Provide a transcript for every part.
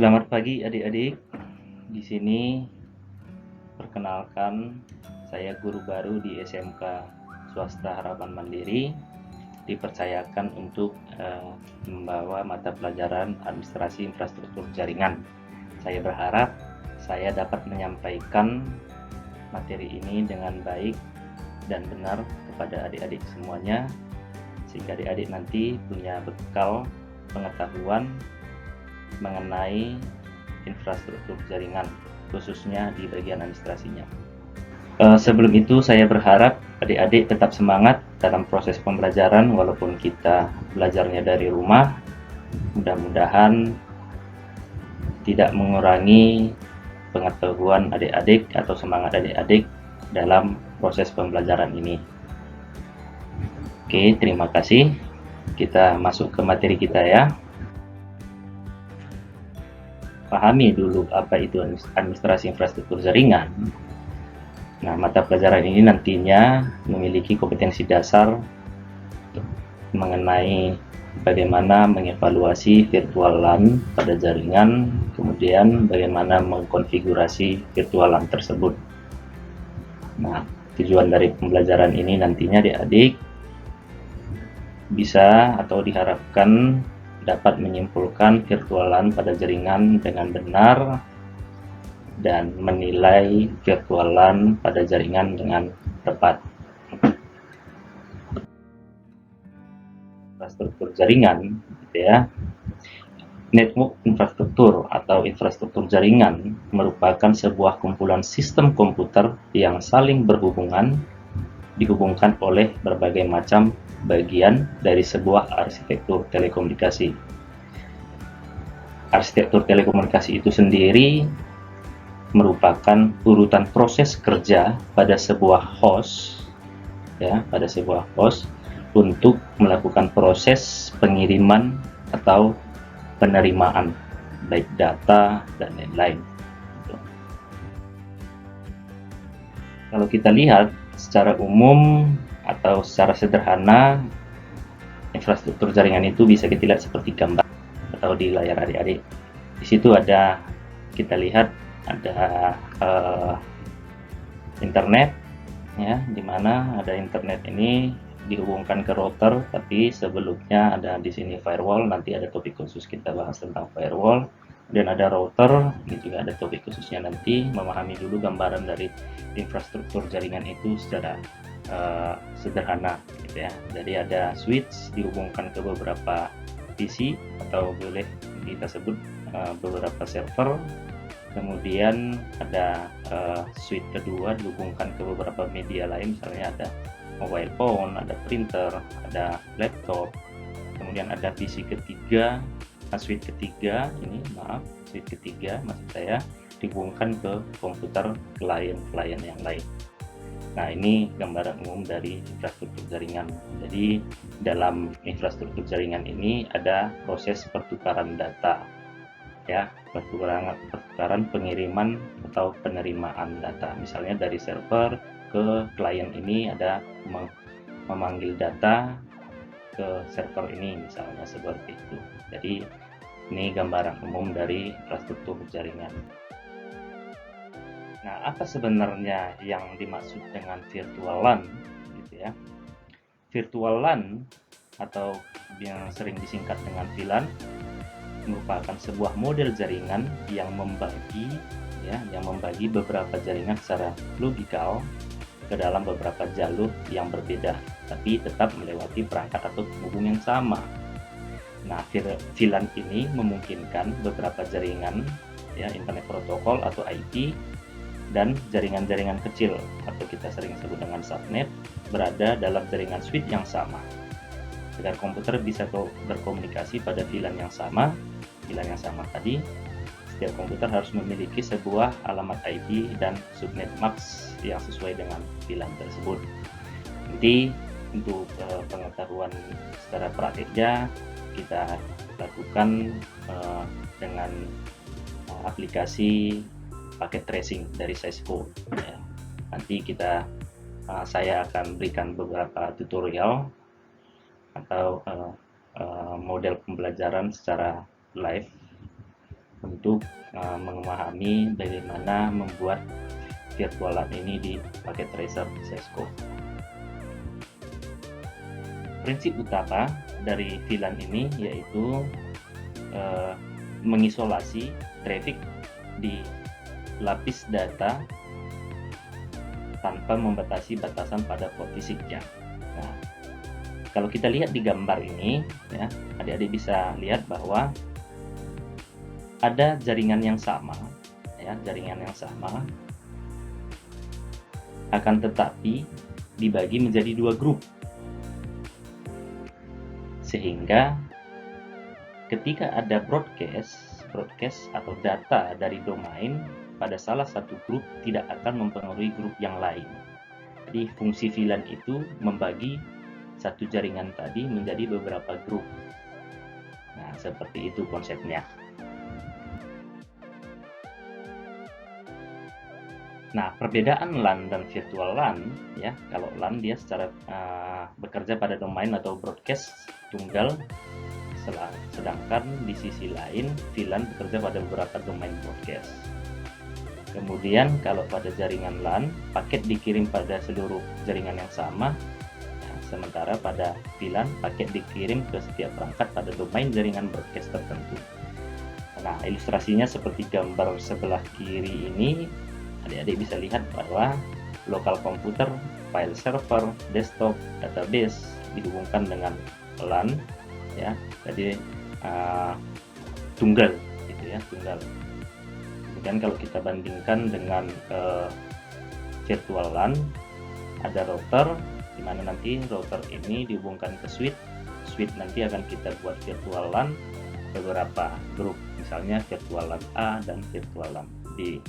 Selamat pagi adik-adik. Di sini perkenalkan, saya guru baru di SMK Swasta Harapan Mandiri, dipercayakan untuk membawa mata pelajaran Administrasi Infrastruktur Jaringan. Saya berharap saya dapat menyampaikan materi ini dengan baik dan benar kepada adik-adik semuanya, sehingga adik-adik nanti punya bekal pengetahuan mengenai infrastruktur jaringan, khususnya di bagian administrasinya. Sebelum itu saya berharap adik-adik tetap semangat dalam proses pembelajaran walaupun kita belajarnya dari rumah. Mudah-mudahan tidak mengurangi pengetahuan adik-adik atau semangat adik-adik dalam proses pembelajaran ini. Oke, terima kasih. Kita masuk ke materi kita ya. Pahami dulu apa itu administrasi infrastruktur jaringan. Nah, mata pelajaran ini nantinya memiliki kompetensi dasar mengenai bagaimana mengevaluasi virtual LAN pada jaringan, kemudian bagaimana mengkonfigurasi virtual LAN tersebut. Nah, tujuan dari pembelajaran ini nantinya adik-adik bisa atau diharapkan dapat menyimpulkan virtual LAN pada jaringan dengan benar dan menilai virtual LAN pada jaringan dengan tepat. Infrastruktur jaringan, gitu ya. Network infrastruktur atau infrastruktur jaringan merupakan sebuah kumpulan sistem komputer yang saling dihubungkan oleh berbagai macam bagian dari sebuah arsitektur telekomunikasi. Arsitektur telekomunikasi itu sendiri merupakan urutan proses kerja pada sebuah host, ya, pada sebuah host untuk melakukan proses pengiriman atau penerimaan baik data dan lain-lain. Kalau kita lihat secara umum atau secara sederhana, infrastruktur jaringan itu bisa kita lihat seperti gambar atau di layar adik-adik. Di situ ada, kita lihat ada internet, ya, dimana ada internet ini dihubungkan ke router, tapi sebelumnya ada di sini firewall. Nanti ada topik khusus kita bahas tentang firewall. Dan ada router, ini juga ada topik khususnya nanti. Memahami dulu gambaran dari infrastruktur jaringan itu secara sederhana, gitu ya. Jadi ada switch dihubungkan ke beberapa PC atau boleh kita sebut beberapa server. Kemudian ada switch kedua dihubungkan ke beberapa media lain, misalnya ada mobile phone, ada printer, ada laptop. Kemudian ada PC ketiga, switch ketiga switch ketiga maksud saya dihubungkan ke komputer klien yang lain. Nah, ini gambaran umum dari infrastruktur jaringan. Jadi dalam infrastruktur jaringan ini ada proses pertukaran data, ya, pertukaran pengiriman atau penerimaan data. Misalnya dari server ke klien ini ada memanggil data ke server ini, misalnya seperti itu. Jadi ini gambaran umum dari infrastruktur jaringan. Nah, apa sebenarnya yang dimaksud dengan virtual LAN, gitu ya? Virtual LAN atau yang sering disingkat dengan VLAN merupakan sebuah model jaringan yang membagi beberapa jaringan secara logikal ke dalam beberapa jalur yang berbeda, tapi tetap melewati perangkat atau penghubung yang sama. Nah, VLAN ini memungkinkan beberapa jaringan, ya, internet protokol atau IP, dan jaringan-jaringan kecil atau kita sering sebut dengan subnet berada dalam jaringan switch yang sama. Agar komputer bisa berkomunikasi pada VLAN yang sama tadi, setiap komputer harus memiliki sebuah alamat IP dan subnet max yang sesuai dengan VLAN tersebut. Nanti untuk pengetahuan secara praktiknya kita lakukan dengan aplikasi paket tracing dari Cisco, ya. Nanti saya akan berikan beberapa tutorial atau model pembelajaran secara live untuk memahami bagaimana membuat virtual LAN ini di paket tracer Cisco. Prinsip utama dari VLAN ini yaitu mengisolasi traffic di lapis data tanpa membatasi batasan pada port fisiknya. Nah, kalau kita lihat di gambar ini, ya, adik-adik bisa lihat bahwa ada jaringan yang sama, ya, jaringan yang sama, akan tetapi dibagi menjadi dua grup, sehingga ketika ada broadcast atau data dari domain pada salah satu grup tidak akan mempengaruhi grup yang lain. Jadi fungsi VLAN itu membagi satu jaringan tadi menjadi beberapa grup. Nah, seperti itu konsepnya. Nah, perbedaan LAN dan virtual LAN, ya, kalau LAN dia secara bekerja pada domain atau broadcast tunggal, sedangkan di sisi lain VLAN bekerja pada beberapa domain broadcast. Kemudian kalau pada jaringan LAN, paket dikirim pada seluruh jaringan yang sama, sementara pada VLAN, paket dikirim ke setiap perangkat pada domain jaringan broadcast tertentu. Nah, ilustrasinya seperti gambar sebelah kiri ini, adik-adik bisa lihat bahwa lokal komputer, file server, desktop, database dihubungkan dengan LAN, ya, jadi tunggal, gitu ya, tunggal. Kemudian kalau kita bandingkan dengan virtual LAN, ada router, di mana nanti router ini dihubungkan ke switch nanti akan kita buat virtual LAN beberapa grup, misalnya virtual LAN A dan virtual LAN B.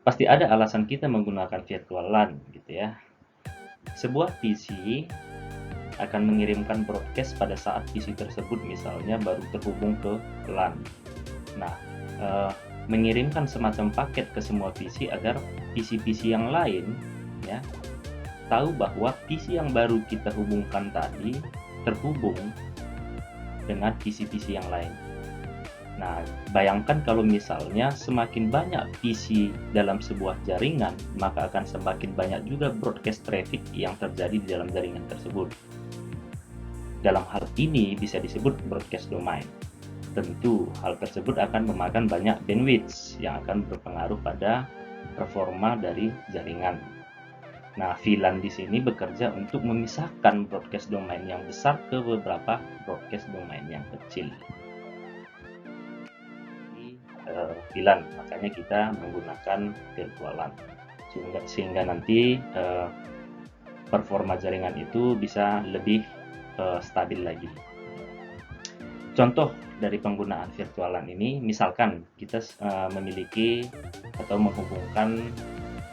Pasti ada alasan kita menggunakan virtual LAN, gitu ya. Sebuah PC akan mengirimkan broadcast pada saat PC tersebut misalnya baru terhubung ke LAN. Nah, mengirimkan semacam paket ke semua PC agar PC-PC yang lain, ya, tahu bahwa PC yang baru kita hubungkan tadi terhubung dengan PC-PC yang lain. Nah, bayangkan kalau misalnya semakin banyak PC dalam sebuah jaringan, maka akan semakin banyak juga broadcast traffic yang terjadi di dalam jaringan tersebut. Dalam hal ini bisa disebut broadcast domain. Tentu hal tersebut akan memakan banyak bandwidth yang akan berpengaruh pada performa dari jaringan. Nah, VLAN di sini bekerja untuk memisahkan broadcast domain yang besar ke beberapa broadcast domain yang kecil. VLAN, makanya kita menggunakan virtual LAN sehingga nanti performa jaringan itu bisa lebih stabil lagi. Contoh dari penggunaan virtual LAN ini, misalkan kita memiliki atau menghubungkan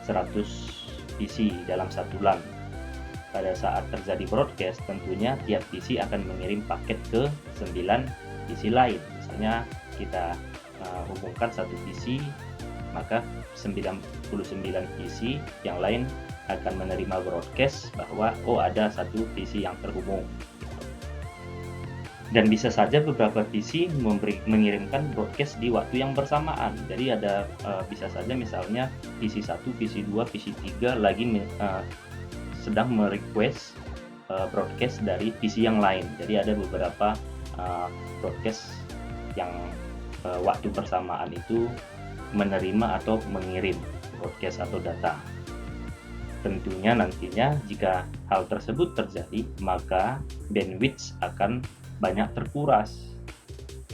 100 PC dalam satu LAN. Pada saat terjadi broadcast, tentunya tiap PC akan mengirim paket ke 9 PC lain. Misalnya kita hubungkan satu PC, maka 99 PC yang lain akan menerima broadcast bahwa ada satu PC yang terhubung. Dan bisa saja beberapa PC mengirimkan broadcast di waktu yang bersamaan. Jadi ada bisa saja misalnya PC 1, PC 2, PC 3 lagi sedang merequest broadcast dari PC yang lain. Jadi ada beberapa broadcast yang waktu bersamaan itu menerima atau mengirim broadcast atau data. Tentunya nantinya jika hal tersebut terjadi, maka bandwidth akan banyak terkuras.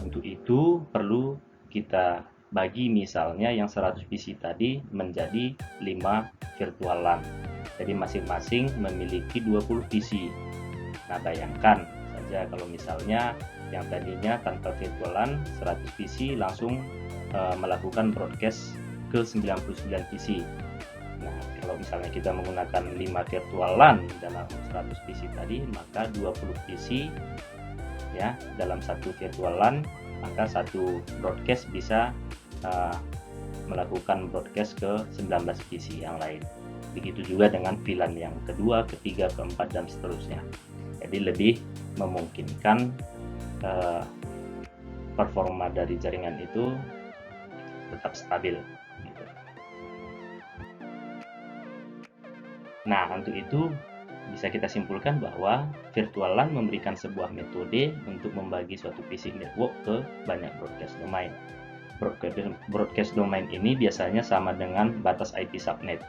Untuk itu perlu kita bagi misalnya yang 100 PC tadi menjadi 5 virtual LAN. Jadi masing-masing memiliki 20 PC. Nah, bayangkan saja kalau misalnya yang tadinya tanpa virtual LAN 100 PC langsung melakukan broadcast ke 99 PC. Nah, kalau misalnya kita menggunakan 5 virtual LAN dalam 100 PC tadi, maka 20 PC ya dalam satu virtual LAN, maka satu broadcast bisa melakukan broadcast ke 19 PC yang lain. Begitu juga dengan VLAN yang kedua, ketiga, keempat, dan seterusnya. Jadi lebih memungkinkan performa dari jaringan itu tetap stabil gitu. Nah, untuk itu bisa kita simpulkan bahwa virtual LAN memberikan sebuah metode untuk membagi suatu basic network ke banyak broadcast domain. Broadcast domain ini biasanya sama dengan batas IP subnet.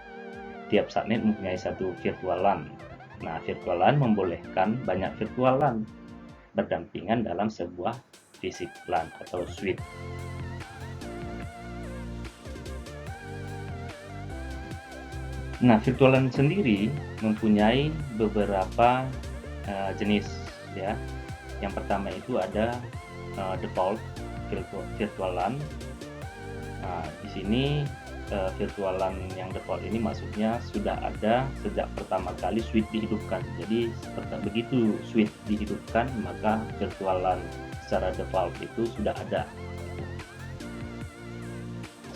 Tiap subnet mempunyai satu virtual LAN. Nah, virtual LAN membolehkan banyak virtual LAN berdampingan dalam sebuah basic LAN atau switch. Nah, virtual LAN sendiri mempunyai beberapa jenis ya. Yang pertama itu ada default virtual LAN. Nah, di sini virtual LAN yang default ini maksudnya sudah ada sejak pertama kali switch dihidupkan. Jadi begitu switch dihidupkan, maka virtual LAN secara default itu sudah ada.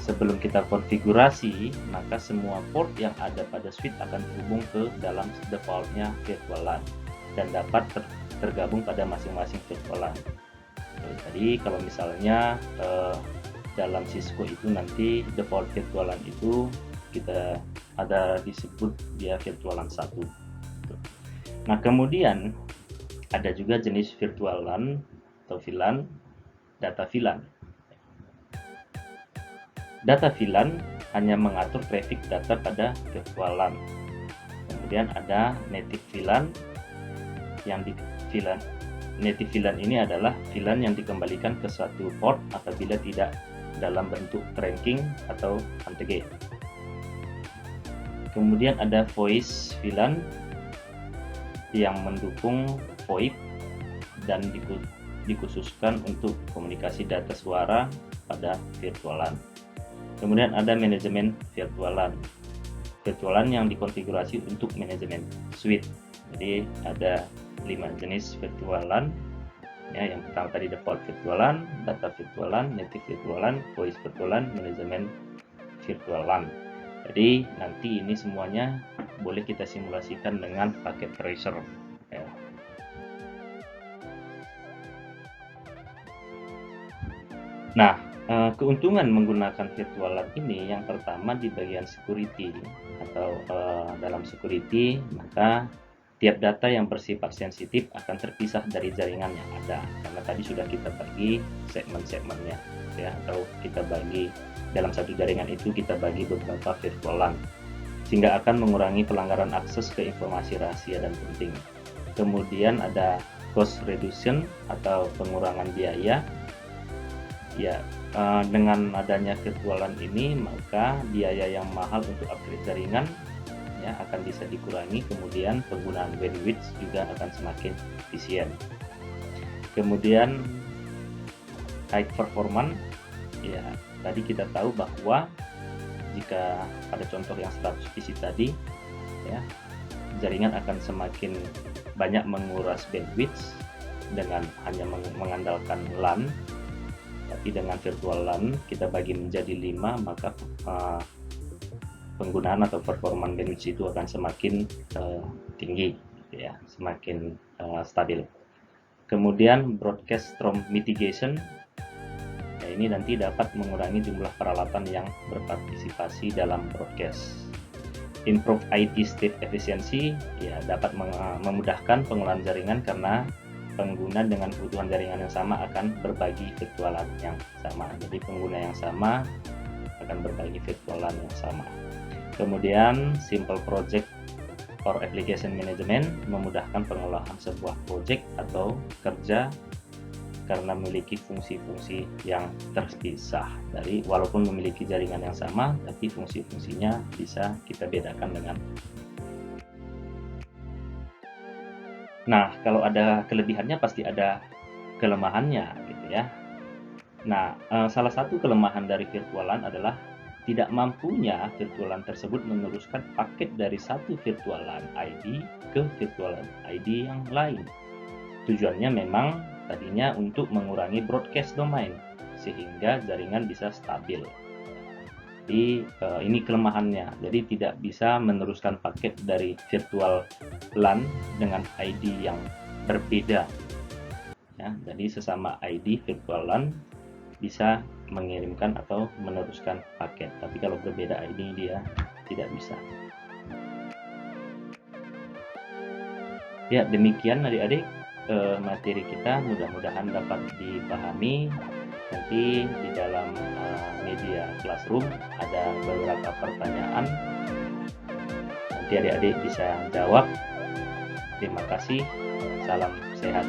Sebelum kita konfigurasi, maka semua port yang ada pada switch akan terhubung ke dalam defaultnya virtual LAN dan dapat tergabung pada masing-masing virtual LAN. Jadi kalau misalnya dalam Cisco itu nanti default virtual LAN itu kita ada disebut dia virtual LAN 1. Nah, kemudian ada juga jenis virtual LAN atau VLAN, data VLAN. Data VLAN hanya mengatur traffic data pada virtual LAN. Kemudian ada native VLAN yang di VLAN. Native VLAN ini adalah VLAN yang dikembalikan ke suatu port apabila tidak dalam bentuk trunking atau anti-gate. Kemudian ada voice VLAN yang mendukung VoIP dan dikhususkan untuk komunikasi data suara pada virtual LAN. Kemudian ada manajemen virtual LAN. Virtual LAN yang dikonfigurasi untuk manajemen switch. Jadi ada 5 jenis virtual LAN. Ya, yang pertama tadi default virtual LAN, data virtual LAN, native virtual LAN, voice virtual LAN, manajemen virtual LAN. Jadi nanti ini semuanya boleh kita simulasikan dengan paket tracer. Ya. Nah, keuntungan menggunakan virtual LAN ini yang pertama di bagian security atau dalam security, maka tiap data yang bersifat sensitif akan terpisah dari jaringan yang ada karena tadi sudah kita bagi segmen-segmennya ya, atau kita bagi dalam satu jaringan itu kita bagi beberapa virtual LAN sehingga akan mengurangi pelanggaran akses ke informasi rahasia dan penting. Kemudian ada cost reduction atau pengurangan biaya. Ya, dengan adanya virtual LAN ini maka biaya yang mahal untuk upgrade jaringan ya akan bisa dikurangi, kemudian penggunaan bandwidth juga akan semakin efisien. Kemudian high performance, ya tadi kita tahu bahwa jika pada contoh yang 100 PC tadi ya jaringan akan semakin banyak menguras bandwidth dengan hanya mengandalkan LAN. Tapi dengan virtual LAN kita bagi menjadi 5, maka penggunaan atau performa bandwidth itu akan semakin tinggi ya, semakin stabil. Kemudian broadcast storm mitigation, ya, ini nanti dapat mengurangi jumlah peralatan yang berpartisipasi dalam broadcast. Improve IT state efficiency, ya dapat memudahkan pengolahan jaringan karena pengguna dengan kebutuhan jaringan yang sama akan berbagi virtual LAN yang sama. Jadi pengguna yang sama akan berbagi virtual LAN yang sama. Kemudian simple project or application management, memudahkan pengolahan sebuah project atau kerja karena memiliki fungsi-fungsi yang terpisah dari walaupun memiliki jaringan yang sama tapi fungsi-fungsinya bisa kita bedakan dengan. Nah, kalau ada kelebihannya pasti ada kelemahannya gitu ya. Nah, salah satu kelemahan dari virtual LAN adalah tidak mampunya virtual LAN tersebut meneruskan paket dari satu virtual LAN ID ke virtual LAN ID yang lain. Tujuannya memang tadinya untuk mengurangi broadcast domain sehingga jaringan bisa stabil. Jadi ini kelemahannya. Jadi tidak bisa meneruskan paket dari virtual LAN dengan ID yang berbeda ya. Jadi sesama ID virtual LAN bisa mengirimkan atau meneruskan paket, tapi kalau berbeda ID dia tidak bisa. Ya, demikian adik-adik materi kita, mudah-mudahan dapat dipahami. Nanti di dalam media classroom ada beberapa pertanyaan, nanti adik-adik bisa jawab. Terima kasih, salam sehat.